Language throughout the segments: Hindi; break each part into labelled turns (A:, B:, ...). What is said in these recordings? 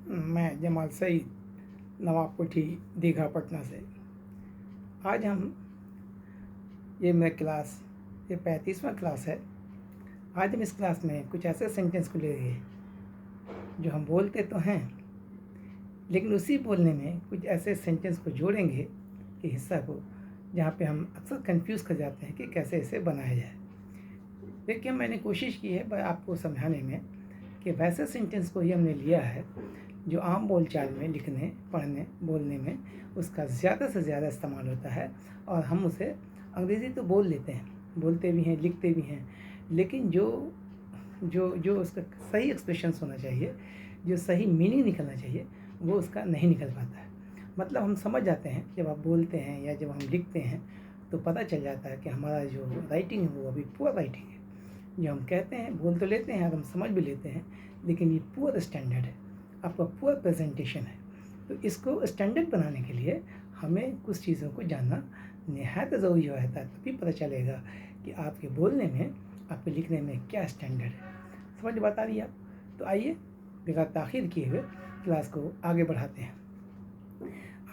A: मैं जमाल सईद, नवाब कोठी, दीघा, पटना से। आज हम ये मेरा क्लास, ये 35वां क्लास है। आज हम इस क्लास में कुछ ऐसे सेंटेंस को लेंगे जो हम बोलते तो हैं, लेकिन उसी बोलने में कुछ ऐसे सेंटेंस को जोड़ेंगे कि हिस्सा को, जहाँ पे हम अक्सर कंफ्यूज कर जाते हैं कि कैसे इसे बनाया जाए। देखिए, मैंने कोशिश की है आपको समझाने में कि वैसे सेंटेंस को ही हमने लिया है जो आम बोलचाल में लिखने, पढ़ने, बोलने में उसका ज़्यादा से ज़्यादा इस्तेमाल होता है, और हम उसे अंग्रेज़ी तो बोल लेते हैं, बोलते भी हैं, लिखते भी हैं, लेकिन जो जो जो उसका सही एक्सप्रेशंस होना चाहिए, जो सही मीनिंग निकलना चाहिए, वो उसका नहीं निकल पाता है। मतलब हम समझ जाते हैं जब आप बोलते हैं या जब हम लिखते हैं तो पता चल जाता है कि हमारा जो राइटिंग है वो अभी पुअर राइटिंग है। जो हम कहते हैं, बोल तो लेते हैं और हम समझ भी लेते हैं, लेकिन ये पुअर स्टैंडर्ड है, आपका पुअर प्रेजेंटेशन है। तो इसको स्टैंडर्ड बनाने के लिए हमें कुछ चीज़ों को जानना निहायत ज़रूरी रहता है, तभी पता चलेगा कि आपके बोलने में, आपके लिखने में क्या स्टैंडर्ड है। समझ बात आ रही है आप? तो आइए बिना ताख़ीर किए हुए क्लास को आगे बढ़ाते हैं।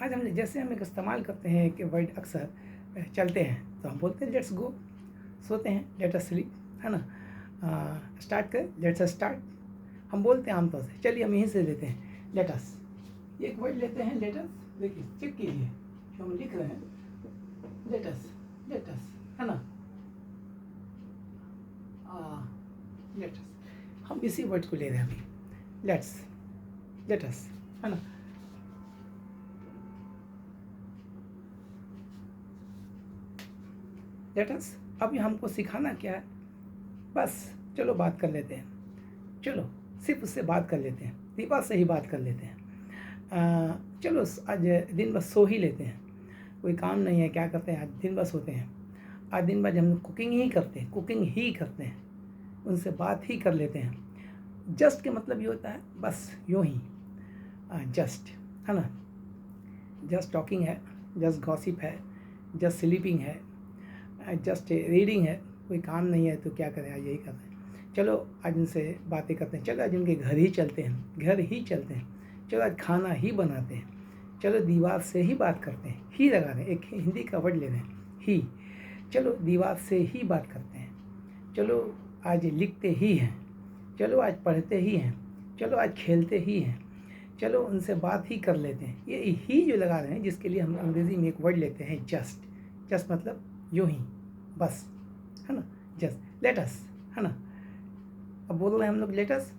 A: आज हम जैसे हम एक इस्तेमाल करते हैं कि वर्ड अक्सर चलते हैं तो हम बोलते हैं लेट्स गो, सोते हैं लेट अस स्लीप, है ना। स्टार्ट करें, लेट्स अस स्टार्ट, हम बोलते हैं आमतौर से। चलिए हम यहीं से लेते हैं लेट अस, एक वर्ड लेते हैं लेट अस। देखिए, चेक कीजिए जो हम लिख रहे हैं, लेट अस, है ना, लेट अस, हम इसी वर्ड को ले रहे हैं अभी, लेट अस, है ना। लेट अस, अब हमको सिखाना क्या है, बस चलो बात कर लेते हैं, चलो सिर्फ उससे बात कर लेते हैं, दीपा से ही बात कर लेते हैं। चलो आज दिन भर सो ही लेते हैं, कोई काम नहीं है, क्या करते हैं, आज दिन भर सोते हैं। आज दिन भर हम कुकिंग ही करते हैं, उनसे बात ही कर लेते हैं। जस्ट के मतलब ये होता है बस यूँ ही, जस्ट, है ना। जस्ट टॉकिंग है, जस्ट गॉसिप है, जस्ट स्लीपिंग है, जस्ट रीडिंग है। कोई काम नहीं है तो क्या करें, आज यही करते हैं। चलो आज उनसे बातें करते हैं, चलो आज उनके घर ही चलते हैं, चलो आज खाना ही बनाते हैं, चलो दीवार से ही बात करते हैं, ही लगा रहे हैं, एक हिंदी का वर्ड ले रहे हैं, ही। चलो दीवार से ही बात करते हैं, चलो आज लिखते ही हैं, चलो आज पढ़ते ही हैं, चलो आज खेलते ही हैं, चलो उनसे बात ही कर लेते हैं। ये ही जो लगा रहे हैं, जिसके लिए हम अंग्रेज़ी में एक वर्ड लेते हैं जस्ट मतलब यूँ ही, बस, है ना, जस्ट लेट अस, है ना। अब बोल रहे हैं हम लोग लेट अस,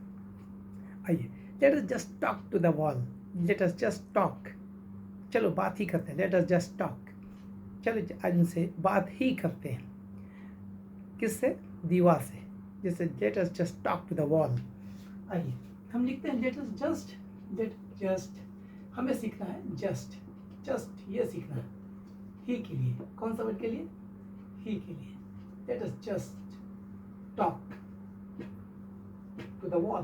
A: आइए let us just talk to the wall, let us just talk, चलो बात ही करते हैं, लेट अस जस्ट टॉक, चलो आज उनसे बात ही करते हैं। किससे? दीवार से। जैसे let us just talk to the wall. आइए हम लिखते हैं लेट जस्ट, हमें सीखना है जस्ट ये सीखना है, ही के लिए। कौन सा वर्ड के लिए? ही के लिए। Let us just talk to the wall.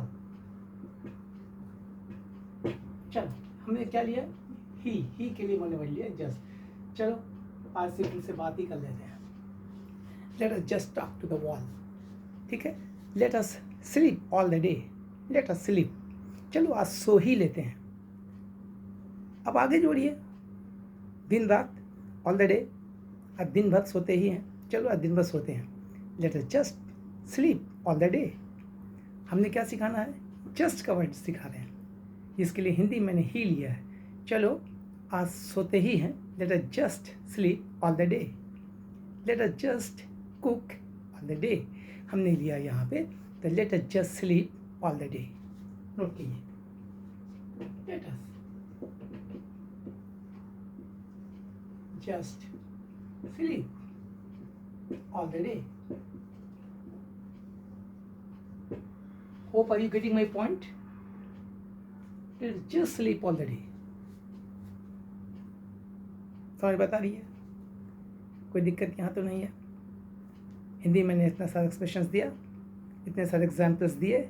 A: चलो हमने क्या लिया? ही के लिए मैंने वर्ड लिया जस्ट। चलो आज से उनसे बात ही कर लेते हैं, let us just talk to the wall, ठीक है। Let us sleep all the day, let us sleep, चलो आज सो ही लेते हैं। अब आगे जोड़िए, दिन रात, ऑल द डे, आज दिन भर सोते ही हैं, चलो आज दिन भर सोते हैं, let us just sleep all the day. हमने क्या सिखाना है? जस्ट का वर्ड सिखा रहे हैं, जिसके लिए हिंदी मैंने ही लिया है। चलो आज सोते ही हैं, let us just sleep all the day, let us just cook all the day. हमने लिया यहाँ पे तो let us just sleep all the day. Note कीजिए, let us just sleep all the day. Hope are you getting my point? Just sleep all the day. समझ बता रही है? कोई दिक्कत यहाँ तो नहीं है? हिंदी मैंने इतना सारा एक्सप्रेशंस दिया, इतने सारे एग्जाम्पल्स दिए,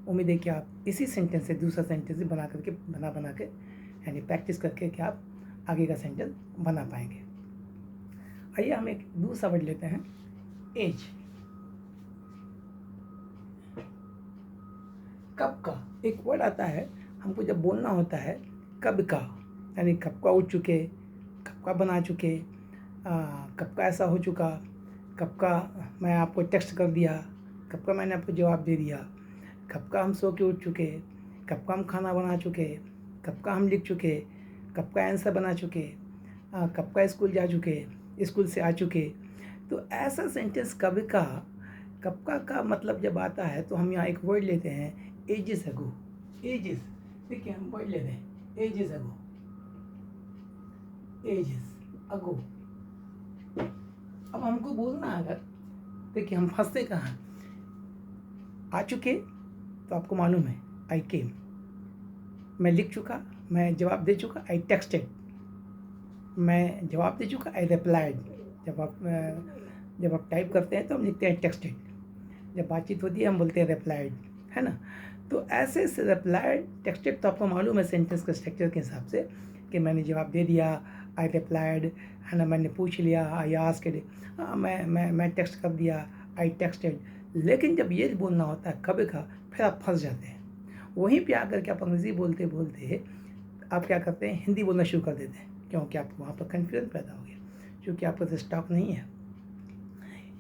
A: उम्मीद है कि आप इसी सेंटेंस से दूसरा सेंटेंस बना के यानी प्रैक्टिस करके कि आप आगे का सेंटेंस बना पाएंगे। आइए हम एक दूसरा वर्ड लेते हैं, एज। कब का एक वर्ड आता है हमको जब बोलना होता है कब का, यानी कब का उठ चुके, कब का बना चुके, कब का ऐसा हो चुका, कब का मैं आपको टेक्स्ट कर दिया, कब का मैंने आपको जवाब दे दिया, कब का हम सो के उठ चुके, कब का हम खाना बना चुके, कब का हम लिख चुके, कब का आंसर बना चुके, कब का स्कूल जा चुके, स्कूल से आ चुके। तो ऐसा सेंटेंस कब का मतलब जब आता है तो हम यहाँ एक वर्ड लेते हैं एजेस अगो। एजेस, देखिए हम वर्ड लेते हैं एजेस अगो, एजेस अगो। अब हमको बोलना है अगर, देखिए हम फंसते कहाँ, आ चुके तो आपको मालूम है आई केम, मैं लिख चुका, मैं जवाब दे चुका, आई टेक्सटेड, मैं जवाब दे चुका, आई रिप्लाइड। जब आप टाइप करते हैं तो हम लिखते हैं टेक्सटेड, जब बातचीत होती है हम बोलते हैं रिप्लाइड, है ना। तो ऐसे रिप्लाइड टेक्सटेड तो आपको मालूम है सेंटेंस के स्ट्रक्चर के हिसाब से कि मैंने जवाब दे दिया, आई रिप्लाइड, है ना, मैंने पूछ लिया, आई आस्क्ड, मैं टेक्स्ट कर दिया, आई टेक्सटेड। लेकिन जब ये बोलना होता है कब का, फिर आप फंस जाते हैं। वहीं पे आकर के आप अंग्रेज़ी बोलते बोलते आप क्या करते हैं, हिंदी बोलना शुरू कर देते हैं, क्योंकि आपको वहाँ पर कन्फ्यूजन पैदा हो गया, क्योंकि आपके पास स्टॉक नहीं है।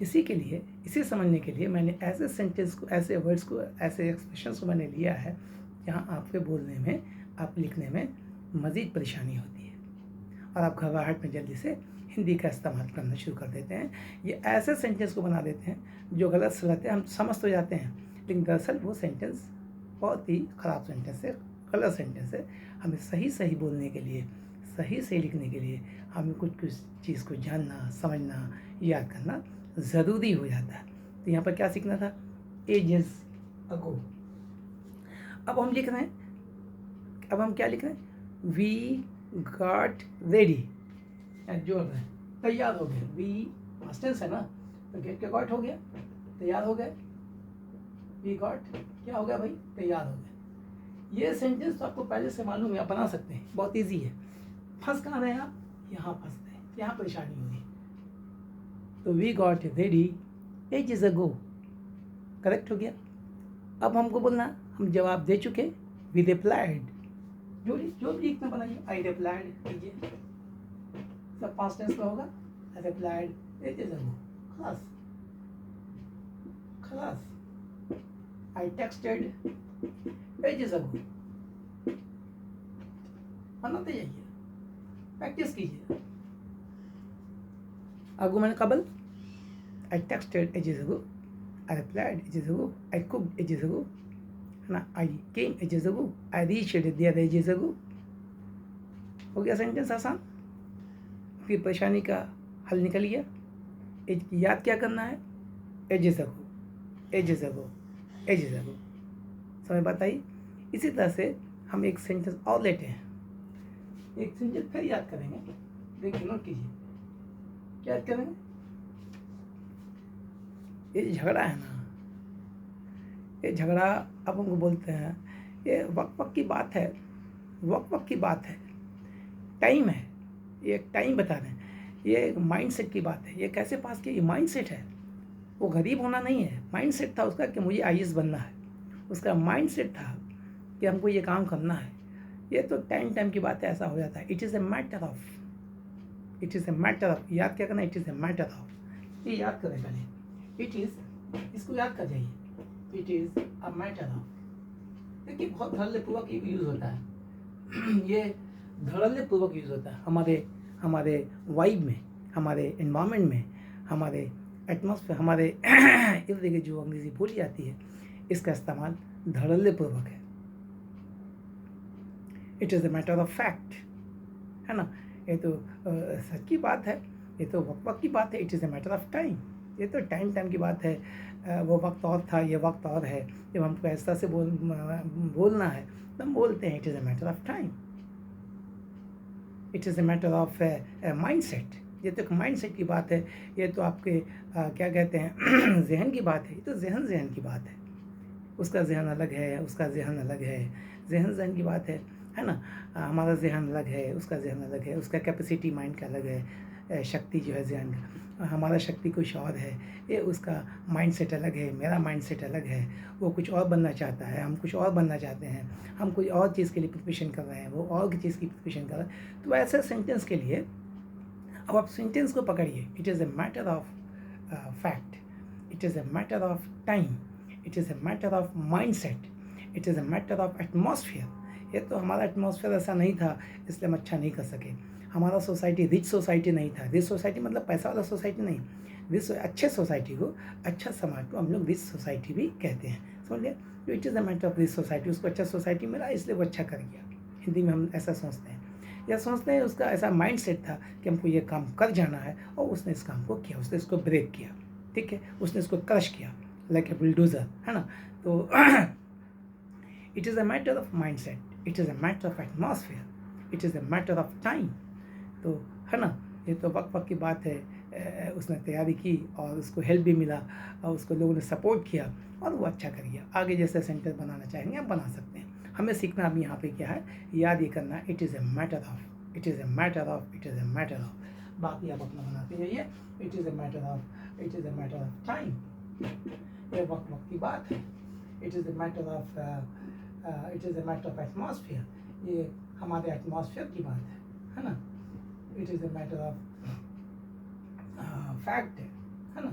A: इसी के लिए, इसे समझने के लिए मैंने ऐसे सेंटेंस को, ऐसे वर्ड्स को, ऐसे एक्सप्रेशंस को मैंने लिया है जहाँ आपके बोलने में, आप लिखने में मज़ीद परेशानी होती है और आप घबराहट में जल्दी से हिंदी का इस्तेमाल करना शुरू कर देते हैं। ये ऐसे सेंटेंस को बना देते हैं जो गलत सलत है, हम समझ तो जाते हैं लेकिन दरअसल वो सेंटेंस बहुत ही ख़राब सेंटेंस है, गलत सेंटेंस है। हमें सही सही बोलने के लिए, सही सही लिखने के लिए हमें कुछ कुछ चीज़ को जानना, समझना, याद करना ज़रूरी हो जाता है। तो यहाँ पर क्या सीखना था, एजेस अगो। अब हम लिख रहे हैं, अब हम क्या लिख रहे हैं, वी गॉट रेडी, जोड़ रहे हैं, तैयार हो गए। वी पास्ट टेंस है ना, तो गेट के गॉट हो गया, तैयार हो गए। वी गॉट क्या हो गया भाई, तैयार हो गए। ये सेंटेंस तो आपको पहले से मालूम है, आप बना सकते हैं, बहुत ईजी है। फंस कहाँ रहे हैं आप, यहाँ फंसते हैं, यहाँ परेशानी हुई। तो we got ready ages ago, correct हो गया। अब हमको बोलना, हम जवाब दे चुके, वी रिप्लाइड, जो भी लिखना बनाइए, आई रिप्लाइड कीजिए, सब पास्ट टेंस का होगा, आई रिप्लाइड एजेस अगो, खलास खलास। आई टेक्सटेड एजेस अगो, बनाते जाइए, प्रैक्टिस कीजिए। अगो मैंने कबल, I texted ages ago, I replied ages ago, I cooked ages ago, है ना, I came ages ago, I reached there ages ago. हो गया सेंटेंस आसान, फिर परेशानी का हल निकल गया। याद क्या करना है, एजेस अगो, एजेस अगो, एजेस अगो, समझ बात आई। इसी तरह से हम एक सेंटेंस और लेते हैं, एक सेंटेंस फिर याद करेंगे, देखिए नोट कीजिए, क्या याद करेंगे, ये झगड़ा है ना, ये झगड़ा अब हमको बोलते हैं, ये वक्त की बात है, वक्त की बात है, टाइम है, ये एक टाइम बता रहे हैं, ये एक माइंड सेट की बात है। ये कैसे पास किया, ये माइंड सेट है, वो गरीब होना नहीं है, माइंड सेट था उसका कि मुझे आईएएस बनना है, उसका माइंड सेट था कि हमको ये काम करना है। ये तो टाइम की बात है, ऐसा हो जाता है। It is a matter of, it is a matter of, याद क्या करना, it is a matter of, ये याद करें पहले, इट इज़, इसको याद कर जाइए, it is a matter of. देखिए बहुत धड़ल्लेपूर्वक ये यूज़ होता है ये धड़ल्लेपूर्वक यूज़ होता है हमारे वाइब में, हमारे इन्वायरमेंट में, हमारे एटमॉस्फेयर, हमारे इर्द गिर्द जो अंग्रेज़ी बोली जाती है, इसका इस्तेमाल धड़ल्लेपूर्वक है। It is a matter of fact, है ना, ये तो सच की बात है, ये तो वक्त की बात है। It is a matter of time, ये तो टाइम की बात है। वो वक्त और था, ये वक्त और है। जब हमको ऐसा से बोलना है तो हम बोलते हैं it is a matter of time, it is a matter of mind set. ये तो एक माइंड सेट की बात है, ये तो आपके क्या कहते हैं जहन की बात है, ये तो जहन की बात है। उसका जहन अलग है, उसका जहन अलग है, जहन की बात है ना। हमारा जहन अलग है, उसका जहन अलग है, उसका कैपेसिटी माइंड का अलग है, शक्ति जो है ज़हन का, हमारा शक्ति कुछ और है, ये उसका माइंडसेट अलग है, मेरा माइंडसेट अलग है, वो कुछ और बनना चाहता है, हम कुछ और बनना चाहते हैं, हम कोई और चीज़ के लिए प्रिपरेशन कर रहे हैं, वो और चीज़ की प्रिपरेशन कर रहे हैं। तो ऐसे सेंटेंस के लिए अब आप सेंटेंस को पकड़िए, it is a matter of fact, it is a matter of time, it is a matter of mindset, it is a matter of atmosphere. ये तो हमारा एटमॉस्फेयर ऐसा नहीं था, इसलिए हम अच्छा नहीं कर सके। हमारा सोसाइटी रिच सोसाइटी नहीं था, रिच सोसाइटी मतलब पैसा वाला सोसाइटी नहीं, रिच अच्छे सोसाइटी को, अच्छा समाज को हम लोग रिच सोसाइटी भी कहते हैं, समझ लिया। तो it is a matter of rich society, उसको अच्छा सोसाइटी मिला इसलिए वो अच्छा कर गया, हिंदी में हम ऐसा सोचते हैं, या सोचते हैं उसका ऐसा माइंड सेट था कि हमको ये काम कर जाना है, और उसने इस काम को किया, उसने इसको ब्रेक किया, ठीक है, उसने इसको क्रश किया लाइक ए बुलडोजर, है ना। तो it is a matter of mind set, it is a matter of atmosphere, it is a matter of time. तो है ना, ये तो वक्त वक्त की बात है, उसने तैयारी की और उसको हेल्प भी मिला, और उसको लोगों ने सपोर्ट किया और वो अच्छा कर गया। आगे जैसे सेंटर बनाना चाहेंगे आप बना सकते हैं, हमें सीखना अभी यहाँ पे क्या है, याद ये करना, it is a matter of, it is a matter of, it is a matter of, बाकी आप अपना बनाते जाइए। It is a matter of, it is a matter of time, ये वक्त वक्त की बात है। It is a matter of, it is a matter of atmosphere, ये हमारे एटमॉस्फेयर की बात है ना। It is a matter of fact है ना,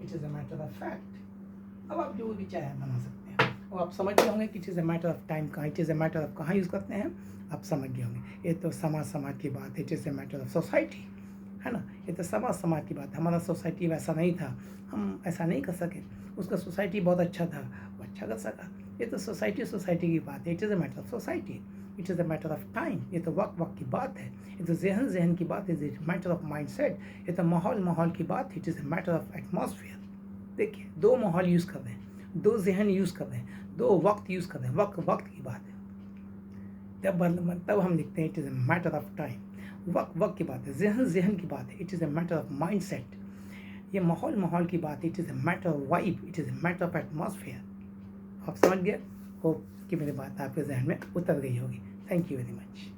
A: it is a matter of fact. अब आप जो भी चाहे बना सकते हैं, और आप समझ गए होंगे कि it is a matter of time कहाँ, it is a matter of कहाँ यूज़ करते हैं, आप समझ गए होंगे। ये तो समाज की बात है, it is a matter of society, है ना। ये तो समाज की बात है, हमारा सोसाइटी वैसा नहीं था, हम ऐसा नहीं कर सके, उसका सोसाइटी बहुत अच्छा था, वो अच्छा कर सका। ये तो सोसाइटी की बात है, it is a matter of society, it is a matter of time, ये तो वक्त की बात है, ये तो जहन की बात है, it matter of mind set, ये तो माहौल की बात है, it is a matter of atmosphere. देखिए, दो माहौल यूज़ कर रहे हैं, दो जहन यूज़ कर रहे हैं, दो वक्त यूज़ कर रहे हैं, वक्त की बात है, तब हम लिखते हैं it is a matter of time. वक्त की बात है, जहन की बात है, it is a matter of mind set, ये माहौल की बात है, it is a matter of vibe, it is a matter of atmosphere. आप समझ गए, होप कि मेरी बात आपके जहन में उतर गई होगी। Thank you very much.